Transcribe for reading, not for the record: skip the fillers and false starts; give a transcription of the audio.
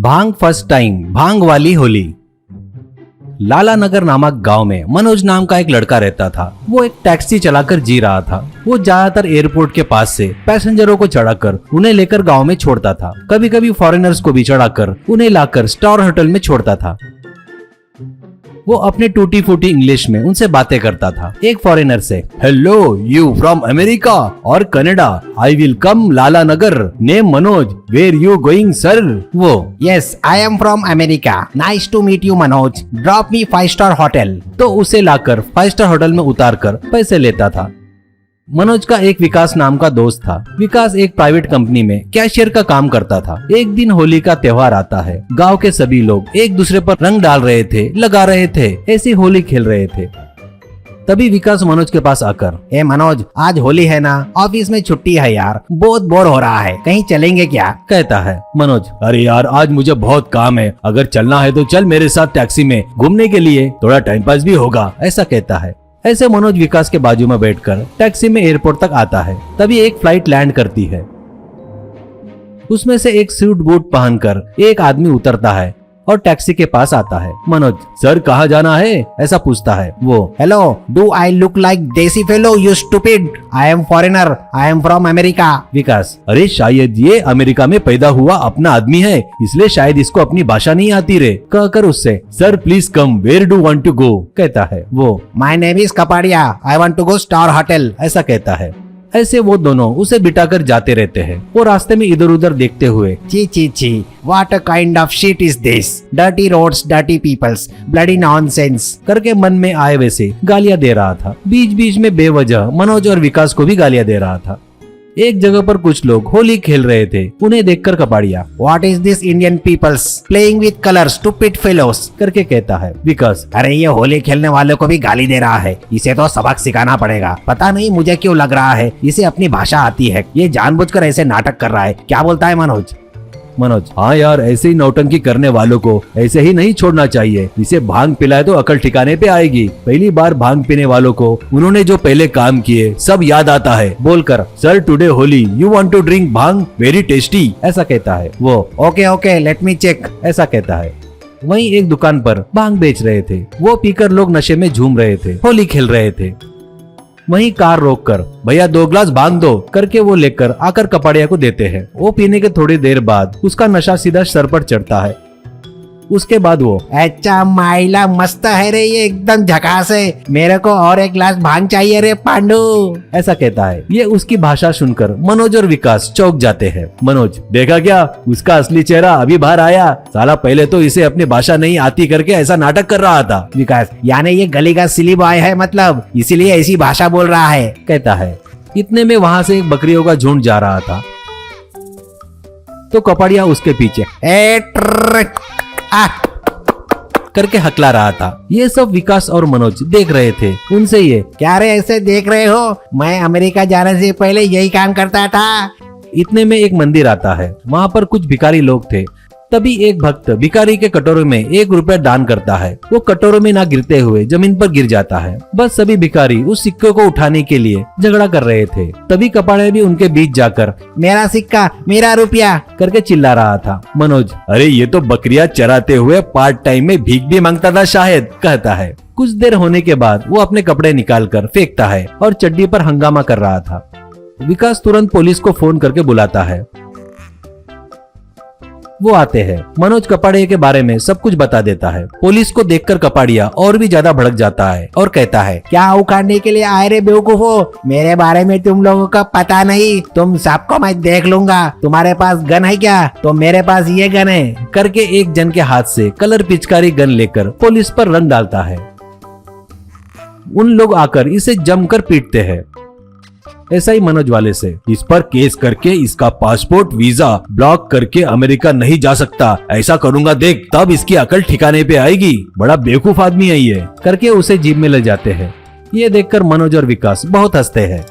भांग first time, भांग वाली होली। लाला नगर नामक गांव में मनोज नाम का एक लड़का रहता था। वो एक टैक्सी चलाकर जी रहा था। वो ज्यादातर एयरपोर्ट के पास से पैसेंजरों को चढ़ाकर उन्हें लेकर गांव में छोड़ता था। कभी कभी फॉरेनर्स को भी चढ़ाकर उन्हें लाकर स्टार होटल में छोड़ता था। वो अपने टूटी फूटी इंग्लिश में उनसे बातें करता था। एक फॉरेनर से, हेलो यू फ्रॉम अमेरिका और Canada, I will come Lala Nagar, name Manoj, where you going sir? वो, yes I am from America, nice to meet you Manoj, drop me 5 star hotel. तो उसे लाकर 5 स्टार होटल में उतार कर पैसे लेता था। मनोज का एक विकास नाम का दोस्त था। विकास एक प्राइवेट कंपनी में कैशियर का काम करता था। एक दिन होली का त्योहार आता है। गांव के सभी लोग एक दूसरे पर रंग डाल रहे थे, लगा रहे थे, ऐसी होली खेल रहे थे। तभी विकास मनोज के पास आकर, ए मनोज, आज होली है ना, ऑफिस में छुट्टी है यार, बहुत बोर हो रहा है, कहीं चलेंगे क्या? कहता है। मनोज, अरे यार आज मुझे बहुत काम है, अगर चलना है तो चल मेरे साथ टैक्सी में घूमने के लिए, थोड़ा टाइम पास भी होगा, ऐसा कहता है। ऐसे मनोज विकास के बाजू में बैठकर टैक्सी में एयरपोर्ट तक आता है। तभी एक फ्लाइट लैंड करती है। उसमें से एक सूट बूट पहनकर एक आदमी उतरता है और टैक्सी के पास आता है। मनोज, सर कहाँ जाना है, ऐसा पूछता है। वो, hello, do I look like desi fellow you stupid? I am foreigner, I am from America. Vikas, अरे शायद ये अमेरिका में पैदा हुआ अपना आदमी है, इसलिए शायद इसको अपनी भाषा नहीं आती रे। कहकर उससे, sir please come, where do want to go? कहता है। वो, my name is Kapadia, I want to go star hotel, ऐसा कहता है। ऐसे वो दोनों उसे बिठाकर जाते रहते हैं। वो रास्ते में इधर उधर देखते हुए, ची ची ची, what a kind of shit is this, dirty roads, dirty peoples, bloody nonsense करके मन में आए वैसे गालियां दे रहा था। बीच बीच में बेवजह मनोज और विकास को भी गालियां दे रहा था। एक जगह पर कुछ लोग होली खेल रहे थे। उन्हें देखकर Kapadia, what is this Indian peoples playing with colours, stupid fellows करके कहता है। विकास, अरे ये होली खेलने वालों को भी गाली दे रहा है, इसे तो सबक सिखाना पड़ेगा। पता नहीं मुझे क्यों लग रहा है इसे अपनी भाषा आती है, ये जानबूझकर ऐसे नाटक कर रहा है। क्या बोलता है मनोज? मनोज, हाँ यार ऐसे ही नौटंकी करने वालों को ऐसे ही नहीं छोड़ना चाहिए। इसे भांग पिलाए तो अकल ठिकाने पे आएगी। पहली बार भांग पीने वालों को उन्होंने जो पहले काम किए सब याद आता है। बोलकर, sir today Holi, you want to drink bhang, very tasty, ऐसा कहता है। वो, okay okay let me check, ऐसा कहता है। वहीं एक दुकान पर भांग बेच रहे थे। वो पीकर लोग नशे में झूम रहे थे, होली खेल रहे थे। वहीं कार रोककर, भैया 2 ग्लास भांग दो करके वो लेकर आकर कपाड़िया को देते हैं। वो पीने के थोड़ी देर बाद उसका नशा सीधा सर पर चढ़ता है। उसके बाद वो, अच्छा माइला मस्त है रे, ये एकदम झकास है, मेरे को और 1 ग्लास भांग चाहिए रे पांडू, ऐसा कहता है। ये उसकी भाषा सुनकर मनोज और विकास चौंक जाते हैं। मनोज, देखा क्या, उसका असली चेहरा अभी बाहर आया, साला पहले तो इसे अपनी भाषा नहीं आती करके ऐसा नाटक कर रहा था। विकास, यानी ये गली का सिली बॉय है, मतलब इसीलिए ऐसी भाषा बोल रहा है, कहता है। इतने में वहाँ से एक बकरियों का झुंड जा रहा था। तो कपाड़िया उसके पीछे करके हकला रहा था। ये सब विकास और मनोज देख रहे थे। उनसे ये, क्या रे ऐसे देख रहे हो, मैं अमेरिका जाने से पहले यही काम करता था। इतने में एक मंदिर आता है। वहाँ पर कुछ भिखारी लोग थे। तभी एक भक्त भिखारी के कटोरे में 1 रुपया दान करता है। वो कटोरे में ना गिरते हुए जमीन पर गिर जाता है। बस सभी भिखारी उस सिक्के को उठाने के लिए झगड़ा कर रहे थे। तभी कपाड़िया भी उनके बीच जाकर, मेरा सिक्का, मेरा रुपया करके चिल्ला रहा था। मनोज, अरे ये तो बकरियां चराते हुए पार्ट टाइम में भीख भी मांगता था शायद, कहता है। कुछ देर होने के बाद वो अपने कपड़े निकाल कर फेंकता है और चड्डी पर हंगामा कर रहा था। विकास तुरंत पुलिस को फोन करके बुलाता है। वो आते हैं। मनोज कपाड़िया के बारे में सब कुछ बता देता है। पुलिस को देखकर कपाड़िया और भी ज्यादा भड़क जाता है और कहता है, क्या उखाड़ने के लिए आए रे बेवकूफो, मेरे बारे में तुम लोगों का पता नहीं, तुम सबको मैं देख लूंगा। तुम्हारे पास गन है क्या? तो मेरे पास ये गन है, करके एक जन के हाथ से कलर पिचकारी गन लेकर पुलिस पर रंग डालता है। उन लोग आकर इसे जमकर पीटते हैं। ऐसा ही मनोज वाले से, इस पर केस करके इसका पासपोर्ट वीजा ब्लॉक करके अमेरिका नहीं जा सकता, ऐसा करूंगा देख, तब इसकी अकल ठिकाने पे आएगी, बड़ा बेवकूफ आदमी है ये, करके उसे जीप में ले जाते हैं। ये देखकर मनोज और विकास बहुत हंसते हैं।